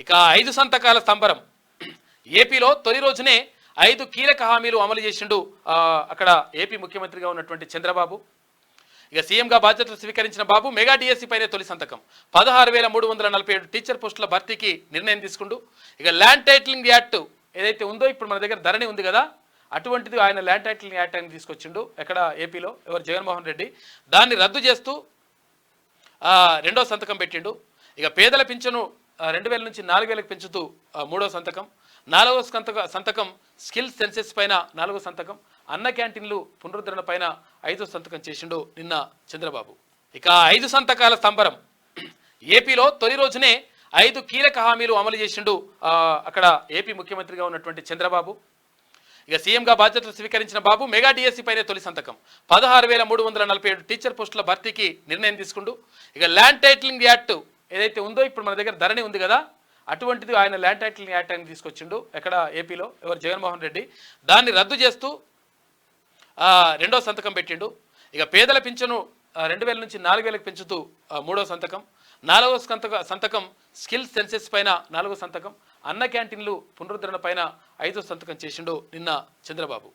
ఇక 5 సంతకాల సంబరం. ఏపీలో తొలి రోజునే 5 కీలక హామీలు అమలు చేసిండు అక్కడ ఏపీ ముఖ్యమంత్రిగా ఉన్నటువంటి చంద్రబాబు. ఇక సీఎంగా బాధ్యతలు స్వీకరించిన బాబు మెగా డిఎస్సీ పైనే తొలి సంతకం. 16,347 టీచర్ పోస్టుల భర్తీకి నిర్ణయం తీసుకుంటూ ఇక ల్యాండ్ టైటిలింగ్ యాక్ట్ ఏదైతే ఉందో ఇప్పుడు మన దగ్గర ధరణి ఉంది కదా, అటువంటిది ఆయన ల్యాండ్ టైటిలింగ్ యాక్ట్ అని తీసుకొచ్చిండు. ఎక్కడ ఏపీలో ఎవరు జగన్మోహన్ రెడ్డి దాన్ని రద్దు చేస్తూ రెండో సంతకం పెట్టిండు. ఇక పేదల పింఛను 2,000 నుంచి 4,000కి పెంచుతూ మూడో సంతకం. 4వ సంతకం స్కిల్ సెన్సెస్ పైన 4వ సంతకం. అన్న క్యాంటీన్లు పునరుద్ధరణ పైన 5వ సంతకం చేసిండు నిన్న చంద్రబాబు. ఇక 5 సంతకాల సంబరం. ఏపీలో తొలి రోజునే 5 కీలక హామీలు అమలు చేసిండు అక్కడ ఏపీ ముఖ్యమంత్రిగా ఉన్నటువంటి చంద్రబాబు. ఇక సీఎంగా బాధ్యతలు స్వీకరించిన బాబు మెగా డిఎస్సీ పైనే తొలి సంతకం. 16,347 టీచర్ పోస్టుల భర్తీకి నిర్ణయం తీసుకుంటూ ఇక ల్యాండ్ టైటిలింగ్ యాక్ట్ ఏదైతే ఉందో ఇప్పుడు మన దగ్గర ధరణి ఉంది కదా, అటువంటిది ఆయన ల్యాండ్ టైటిలింగ్ యాక్ట్ అని తీసుకొచ్చిండు. ఎక్కడ ఏపీలో ఎవరు జగన్మోహన్ రెడ్డి దాన్ని రద్దు చేస్తూ రెండో సంతకం పెట్టిండు. ఇక పేదల పింఛను 2,000 నుంచి 4,000కి పెంచుతూ మూడో సంతకం. 4వ సంతకం స్కిల్ సెన్సెస్ పైన 4వ సంతకం. అన్న క్యాంటీన్లు పునరుద్ధరణ పైన 5వ సంతకం చేసిండు నిన్న చంద్రబాబు.